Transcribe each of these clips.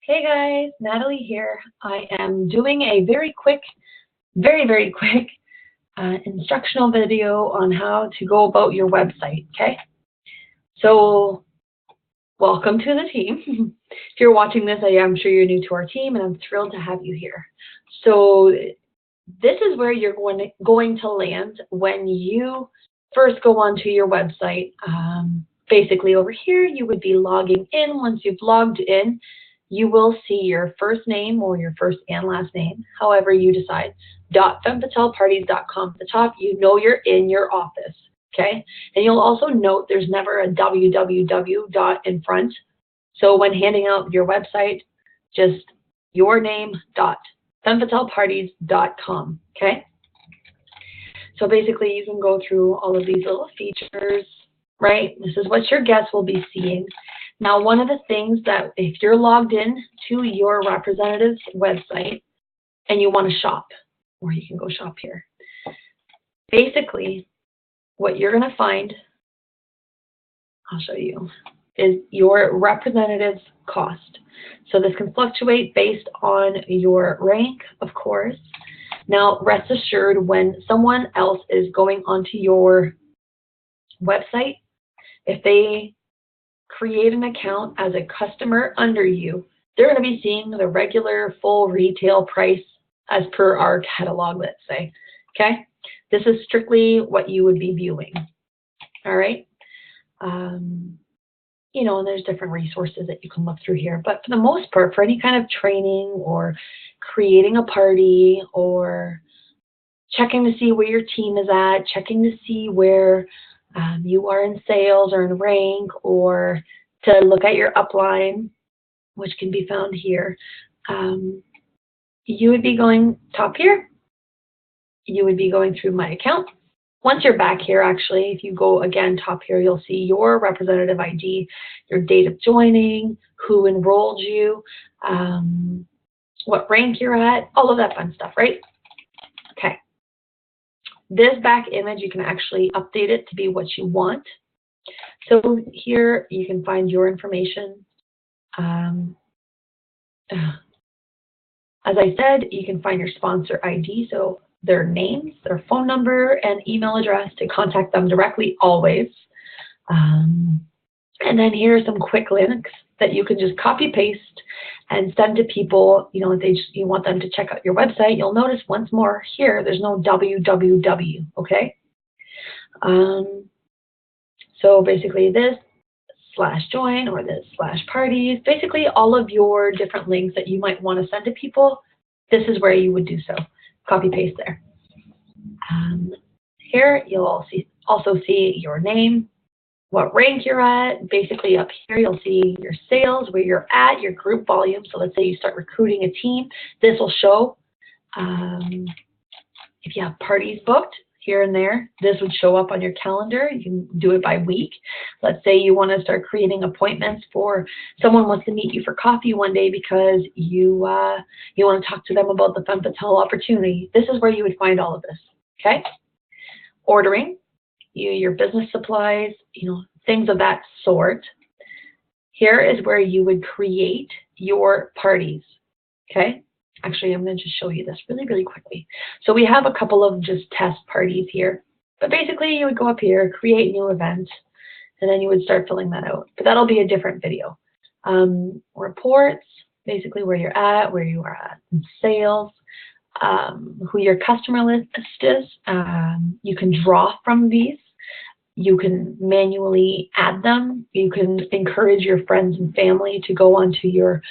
Hey guys, Natalie here. I am doing a very quick, very quick instructional video on how to go about your website, okay? So, welcome to the team. If you're watching this, I am sure you're new to our team and I'm thrilled to have you here. So, this is where you're going to land when you first go onto your website. Basically over here, you would be logging in. Once you've logged in, you will see your first name or your first and last name, however you decide, .fempatelparties.com at the top. You know you're in your office, okay? And you'll also note there's never a www dot in front. So when handing out your website, just your name .fempatelparties.com, okay? So basically you can go through all of these little features, right? This is what your guests will be seeing. Now, one of the things that if you're logged in to your representative's website and you want to shop, or you can go shop here, basically what you're going to find, I'll show you, is your representative's cost. So this can fluctuate based on your rank, of course. Now, rest assured, when someone else is going onto your website, if they create an account as a customer under you, they're going to be seeing the regular full retail price as per our catalog, let's say. Okay? This is strictly what you would be viewing. All right? You know, and there's different resources that you can look through here. But for the most part, for any kind of training or creating a party or checking to see where your team is at, checking to see where you are in sales or in rank, or to look at your upline, which can be found here, you would be going top here. You would be going through my account. Once you're back here, actually, if you go again top here, you'll see your representative ID, your date of joining, who enrolled you, what rank you're at, all of that fun stuff, right? Okay. This back image, you can actually update it to be what you want. So here you can find your information. As I said, you can find your sponsor ID, so their names, their phone number, and email address to contact them directly always. And then here are some quick links that you can just copy paste and send to people. You know, if you want them to check out your website, you'll notice once more here there's no www, okay? So basically this /join or this /parties, basically all of your different links that you might want to send to people, this is where you would do so. Copy paste there. Here you'll also see your name, what rank you're at. Basically up here you'll see your sales, where you're at, your group volume. So let's say you start recruiting a team, this will show. If you have parties booked here and there, this would show up on your calendar. You can do it by week. Let's say you want to start creating appointments for someone wants to meet you for coffee one day because you want to talk to them about the Femme Fatale opportunity. This is where you would find all of this, okay? Ordering, your business supplies, things of that sort. Here is where you would create your parties, okay? Actually, I'm going to just show you this really quickly. So we have a couple of just test parties here. But basically, you would go up here, create new event, and then you would start filling that out. But that'll be a different video. Reports, basically where you're at, where you are at in sales, who your customer list is. You can draw from these. You can manually add them. You can encourage your friends and family to go onto your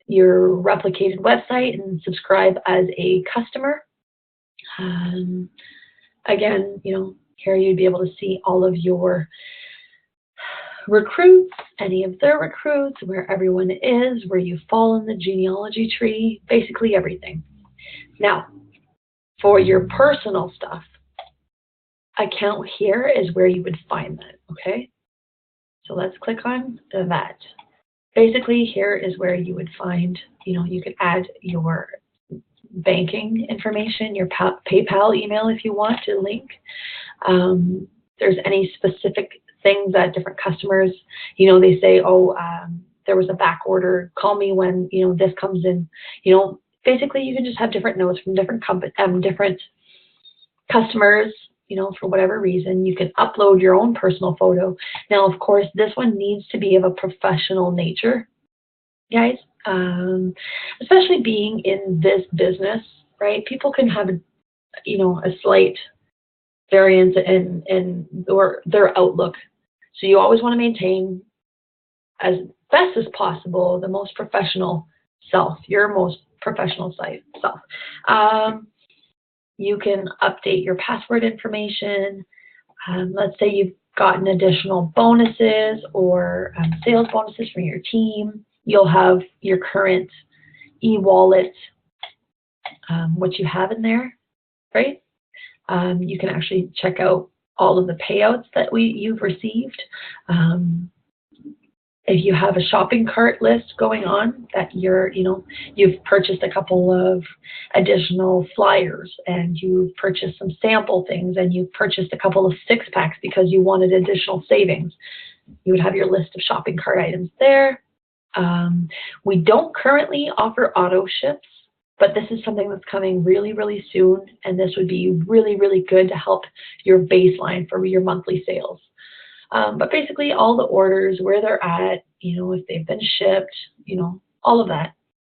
replicated website and subscribe as a customer. Again, here you'd be able to see all of your recruits, any of their recruits, where everyone is, where you fall in the genealogy tree, basically everything. Now, for your personal stuff, account here is where you would find that, okay? So let's click on that. Basically, here is where you would find, you could add your banking information, your PayPal email if you want to link. There's any specific things that different customers, they say, there was a back order, call me when, this comes in. Basically you can just have different notes from different different customers, for whatever reason. You can upload your own personal photo. Now, of course, this one needs to be of a professional nature, guys. Especially being in this business, right? People can have a slight variance in their outlook. So you always want to maintain, as best as possible, the most professional self, your most professional self. You can update your password information. Let's say you've gotten additional bonuses or sales bonuses from your team. You'll have your current e-wallet, what you have in there, right? You can actually check out all of the payouts that you've received. If you have a shopping cart list going on that you've purchased a couple of additional flyers, and you've purchased some sample things, and you've purchased a couple of 6-packs because you wanted additional savings, you would have your list of shopping cart items there. We don't currently offer auto ships, but this is something that's coming really, really soon, and this would be really, really good to help your baseline for your monthly sales. But basically all the orders, where they're at, if they've been shipped, all of that.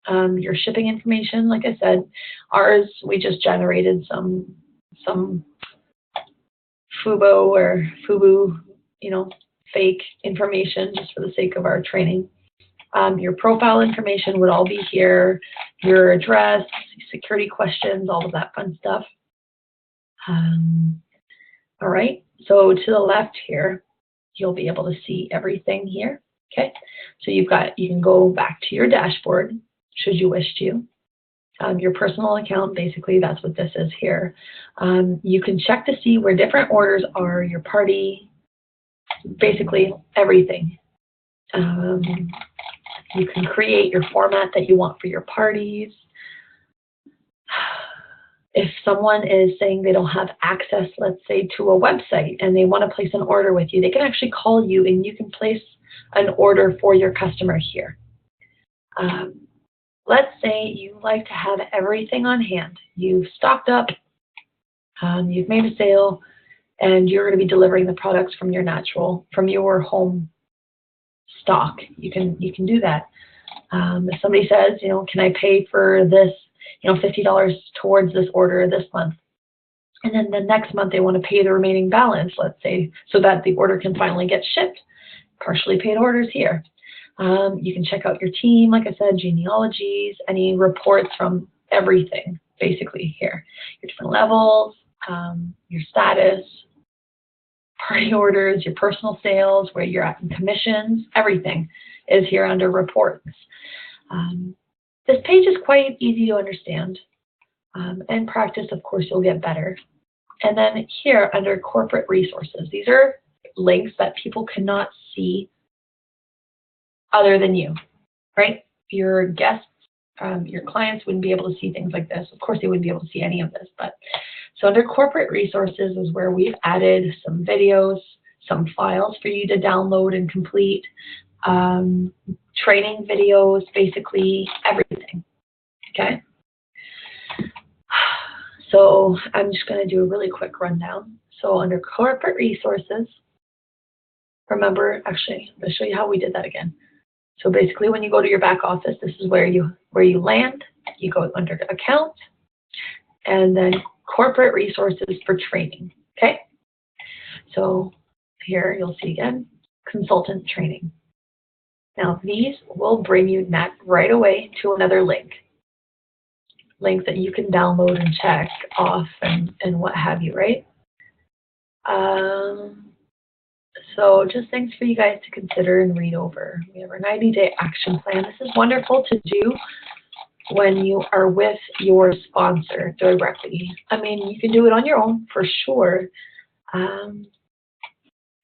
Your shipping information, like I said, ours, we just generated some FUBU, fake information just for the sake of our training. Your profile information would all be here, your address, security questions, all of that fun stuff. All right, so to the left here, you'll be able to see everything here. Okay, so you can go back to your dashboard should you wish to. Your personal account, basically that's what this is here. You can check to see where different orders are, your party, basically everything. You can create your format that you want for your parties. If someone is saying they don't have access, let's say, to a website, and they want to place an order with you, they can actually call you and you can place an order for your customer here. Let's say you like to have everything on hand. You've stocked up, you've made a sale, and you're going to be delivering the products from your home stock. You can do that. If somebody says, can I pay for this, $50 towards this order this month, and then the next month they want to pay the remaining balance, let's say, so that the order can finally get shipped. Partially paid orders here. You can check out your team, like I said, genealogies, any reports from everything, basically here. Your different levels, your status, party orders, your personal sales, where you're at in commissions, everything is here under reports. This page is quite easy to understand. In practice, of course, you'll get better. And then here under corporate resources, these are links that people cannot see other than you, right? Your guests, your clients wouldn't be able to see things like this. Of course, they wouldn't be able to see any of this. But so under corporate resources is where we've added some videos, some files for you to download and complete, training videos, basically everything. Okay. So I'm just going to do a really quick rundown. So under corporate resources, remember, actually, I'm going to show you how we did that again. So basically, when you go to your back office, this is where you land. You go under account, and then corporate resources for training. Okay. So here you'll see again, consultant training. Now these will bring you right away to another link that you can download and check off and what have you, right? So just things for you guys to consider and read over. We have our 90-day action plan. This is wonderful to do when you are with your sponsor directly. I mean, you can do it on your own for sure.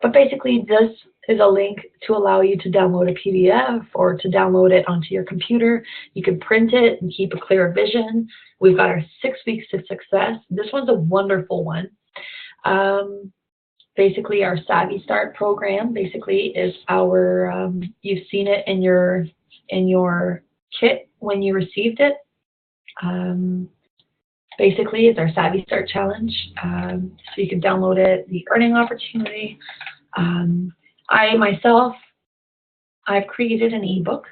But basically, this is a link to allow you to download a PDF or to download it onto your computer. You can print it and keep a clear vision. We've got our 6 weeks to success. This one's a wonderful one. basically our Savvy Start program basically is our, you've seen it in your kit when you received it. Basically, it's our Savvy Start Challenge. So you can download it, the earning opportunity. I myself, I've created an ebook.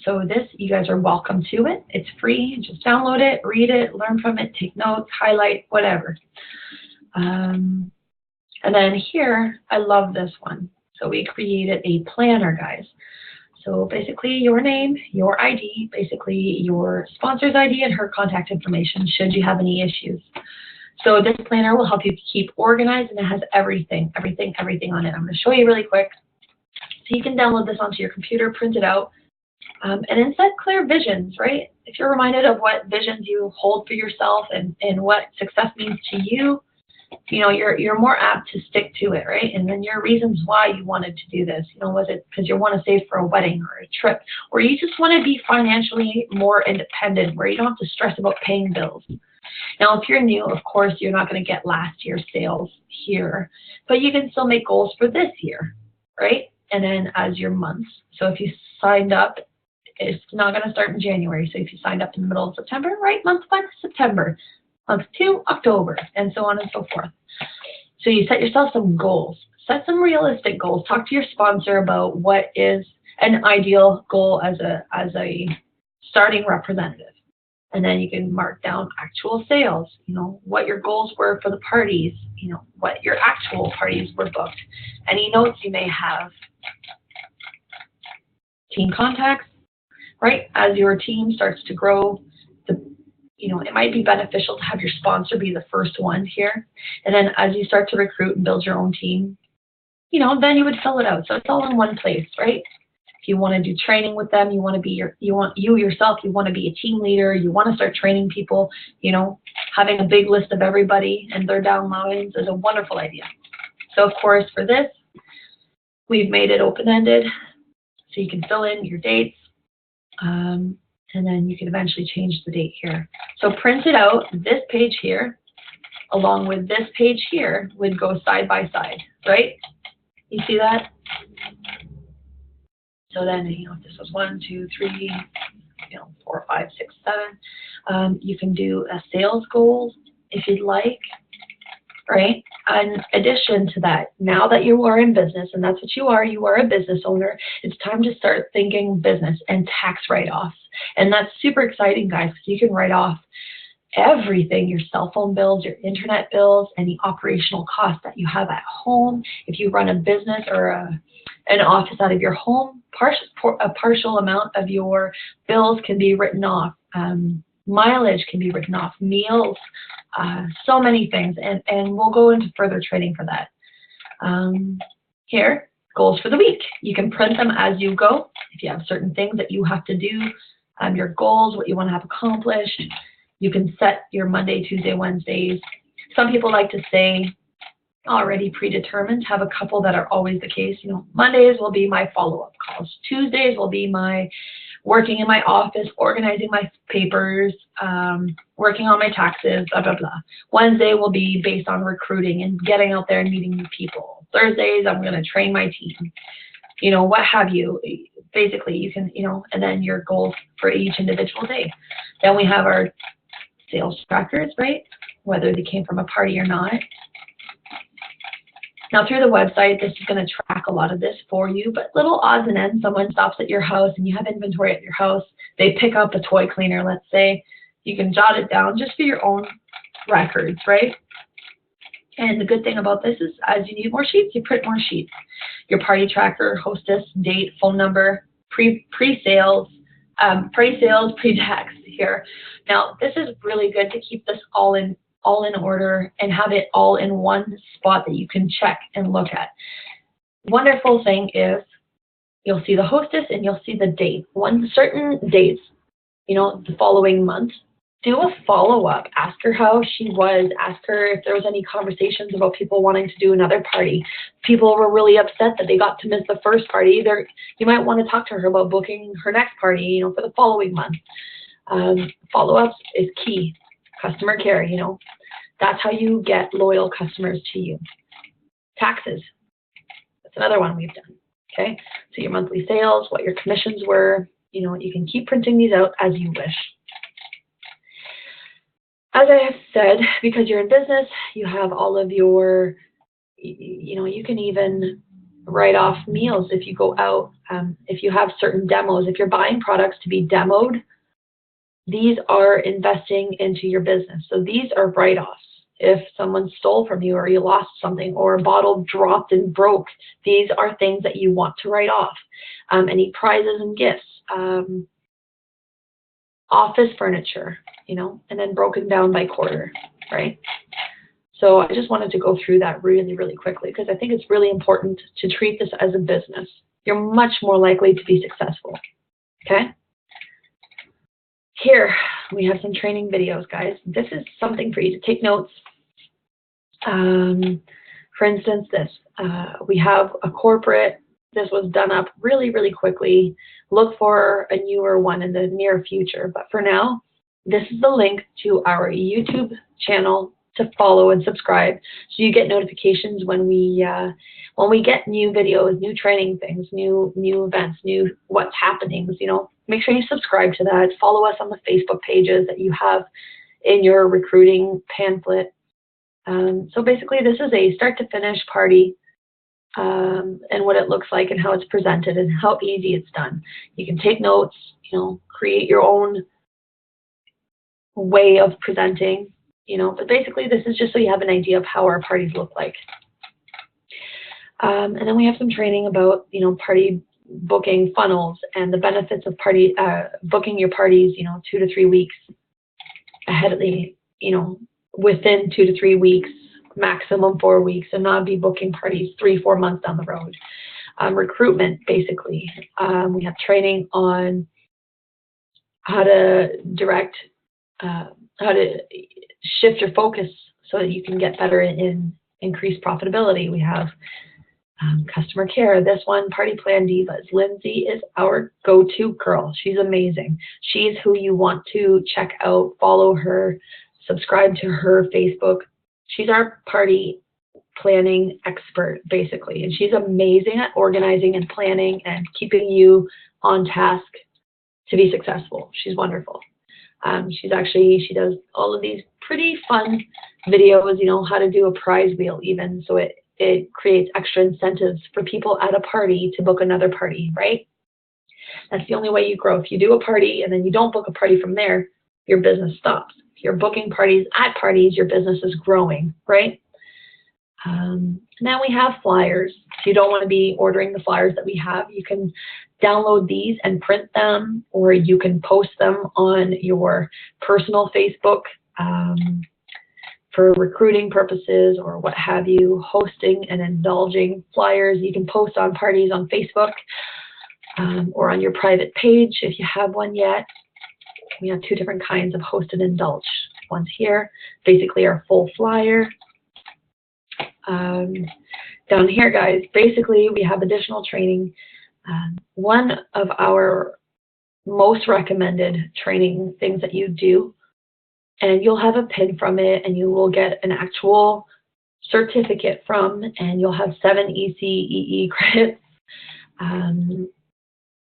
So this, you guys are welcome to it. It's free. Just download it, read it, learn from it, take notes, highlight, whatever. And then here, I love this one. So we created a planner, guys. So basically your name, your ID, basically your sponsor's ID and her contact information should you have any issues. So this planner will help you keep organized, and it has everything on it. I'm going to show you really quick. So you can download this onto your computer, print it out, and then set clear visions, right? If you're reminded of what visions you hold for yourself and what success means to you, you know, you're more apt to stick to it, right? And then your reasons why you wanted to do this, you know, was it because you want to save for a wedding or a trip, or you just want to be financially more independent where you don't have to stress about paying bills. Now, if you're new, of course, you're not going to get last year's sales here, but you can still make goals for this year, right? And then as your months. So if you signed up, it's not going to start in January. So if you signed up in the middle of September, right, month 1, September. Month 2, October, and so on and so forth. So you set yourself some goals. Set some realistic goals. Talk to your sponsor about what is an ideal goal as a starting representative. And then you can mark down actual sales, you know, what your goals were for the parties, you know, what your actual parties were booked, any notes you may have. Team contacts, right? As your team starts to grow, you know, it might be beneficial to have your sponsor be the first one here. And then as you start to recruit and build your own team, you know, then you would fill it out. So it's all in one place, right? If you want to do training with them, you want to be you want to be a team leader, you want to start training people, you know, having a big list of everybody and their downloads is a wonderful idea. So of course for this, we've made it open-ended. So you can fill in your dates. And then you can eventually change the date here. So print it out. This page here, along with this page here, would go side by side, right? You see that? So then, you know, if this was 1, 2, 3, you know, 4, 5, 6, 7. You can do a sales goal if you'd like, right? In addition to that, now that you are in business, and that's what you are a business owner, it's time to start thinking business and tax write-offs. And that's super exciting, guys, because you can write off everything, your cell phone bills, your internet bills, any operational costs that you have at home. If you run a business or an office out of your home, a partial amount of your bills can be written off. Mileage can be written off, meals, so many things, and we'll go into further training for that. Here, goals for the week. You can print them as you go. If you have certain things that you have to do, your goals, what you want to have accomplished, you can set your Monday, Tuesday, Wednesdays. Some people like to say already predetermined, have a couple that are always the case. You know, Mondays will be my follow-up calls. Tuesdays will be my working in my office, organizing my papers, working on my taxes, blah, blah, blah. Wednesday will be based on recruiting and getting out there and meeting new people. Thursdays, I'm going to train my team. You know, what have you. Basically, you can, you know, and then your goals for each individual day. Then we have our sales trackers, right? Whether they came from a party or not. Now through the website, this is going to track a lot of this for you, but little odds and ends, someone stops at your house and you have inventory at your house, they pick up a toy cleaner, let's say, you can jot it down just for your own records, right? And the good thing about this is as you need more sheets, you print more sheets. Your party tracker, hostess, date, phone number, pre-sales, pre-tax here. Now this is really good to keep this all in order and have it all in one spot that you can check and look at. Wonderful thing is you'll see the hostess and you'll see the date. One certain dates, you know, the following month, do a follow-up. Ask her how she was. Ask her if there was any conversations about people wanting to do another party. People were really upset that they got to miss the first party. You might want to talk to her about booking her next party, you know, for the following month. Follow-ups is key. Customer care, you know. That's how you get loyal customers to you. Taxes. That's another one we've done. Okay, so your monthly sales, what your commissions were, you know, you can keep printing these out as you wish. As I have said, because you're in business, you have all of your, you know, you can even write off meals if you go out. If you have certain demos, if you're buying products to be demoed, these are investing into your business. So these are write-offs. If someone stole from you or you lost something or a bottle dropped and broke, these are things that you want to write off. Any prizes and gifts, office furniture, you know, and then broken down by quarter, right? So I just wanted to go through that really, really quickly because I think it's really important to treat this as a business. You're much more likely to be successful, okay? Here, we have some training videos, guys. This is something for you to take notes. For instance, this, we have a corporate, this was done up really, really quickly. Look for a newer one in the near future. But for now, this is the link to our YouTube channel to follow and subscribe so you get notifications when we get new videos, new training things, new events, new what's happenings, you know. Make sure you subscribe to that. Follow us on the Facebook pages that you have in your recruiting pamphlet. So basically, this is a start to finish party and what it looks like and how it's presented and how easy it's done. You can take notes, you know, create your own way of presenting, you know, but basically this is just so you have an idea of how our parties look like. And then we have some training about, you know, party booking funnels and the benefits of party booking your parties, you know, 2 to 3 weeks ahead of the, you know, within 2 to 3 weeks, maximum 4 weeks, and not be booking parties 3-4 months down the road. Recruitment, basically. We have training on how to direct, how to shift your focus so that you can get better in increased profitability. We have customer care. This one, Party Plan Divas. Lindsay is our go-to girl. She's amazing. She's who you want to check out, follow her, subscribe to her Facebook. She's our party planning expert, basically, and she's amazing at organizing and planning and keeping you on task to be successful. She's wonderful. She does all of these pretty fun videos, you know, how to do a prize wheel even, so it creates extra incentives for people at a party to book another party, right? That's the only way you grow. If you do a party and then you don't book a party from there, your business stops. If you're booking parties at parties, your business is growing, right? Now we have flyers. If you don't want to be ordering the flyers that we have, you can download these and print them, or you can post them on your personal Facebook for recruiting purposes or what have you, hosting and indulging flyers. You can post on parties on Facebook or on your private page if you have one yet. We have 2 different kinds of host and indulge. One's here, basically our full flyer. Down here, guys, basically we have additional training. One of our most recommended training things that you do, and you'll have a pin from it, and you will get an actual certificate from, and you'll have 7 ECEE credits.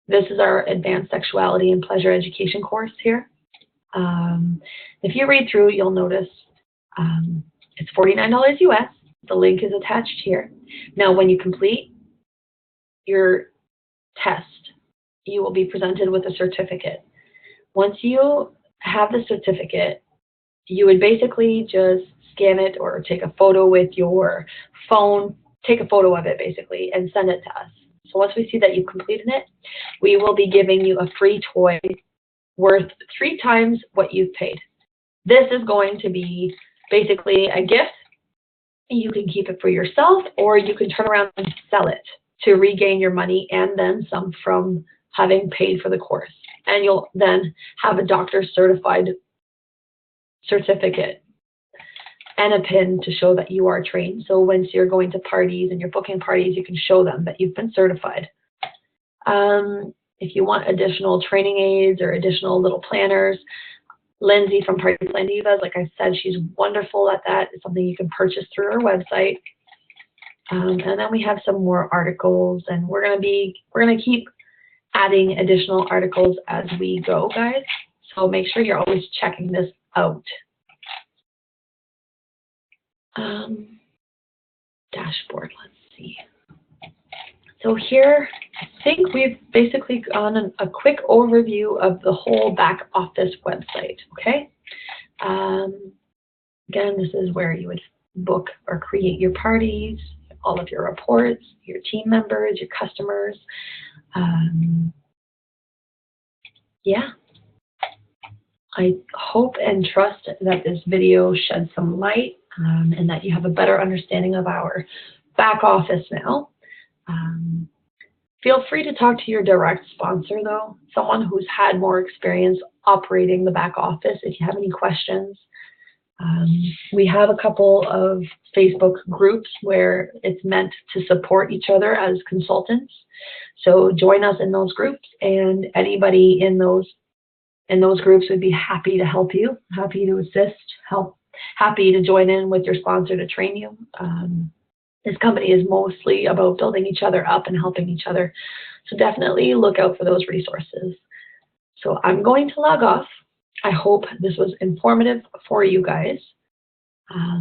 This is our Advanced Sexuality and Pleasure Education course here. If you read through, you'll notice it's $49 US. The link is attached here. Now, when you complete your test, you will be presented with a certificate. Once you have the certificate, you would basically just scan it or take a photo with your phone, take a photo of it basically, and send it to us. So once we see that you've completed it, we will be giving you a free toy worth 3 times what you've paid. This is going to be basically a gift. You can keep it for yourself, or you can turn around and sell it to regain your money and then some from having paid for the course. And you'll then have a doctor certified certificate and a pin to show that you are trained. So once you're going to parties and you're booking parties, you can show them that you've been certified. If you want additional training aids or additional little planners, Lindsay from Party Plan Divas, like I said, she's wonderful at that. It's something you can purchase through her website. And then we have some more articles, and we're gonna keep adding additional articles as we go, guys. So make sure you're always checking this out. Dashboard, let's see. So here, I think we've basically gone a quick overview of the whole back office website, okay? Again, this is where you would book or create your parties, all of your reports, your team members, your customers. Yeah. I hope and trust that this video shed some light and that you have a better understanding of our back office now. Feel free to talk to your direct sponsor, though, someone who's had more experience operating the back office if you have any questions. We have a couple of Facebook groups where it's meant to support each other as consultants. So join us in those groups, and anybody in those groups would be happy to help you, happy to assist, happy to join in with your sponsor to train you. This company is mostly about building each other up and helping each other. So definitely look out for those resources. So I'm going to log off. I hope this was informative for you guys. I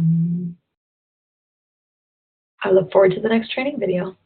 look forward to the next training video.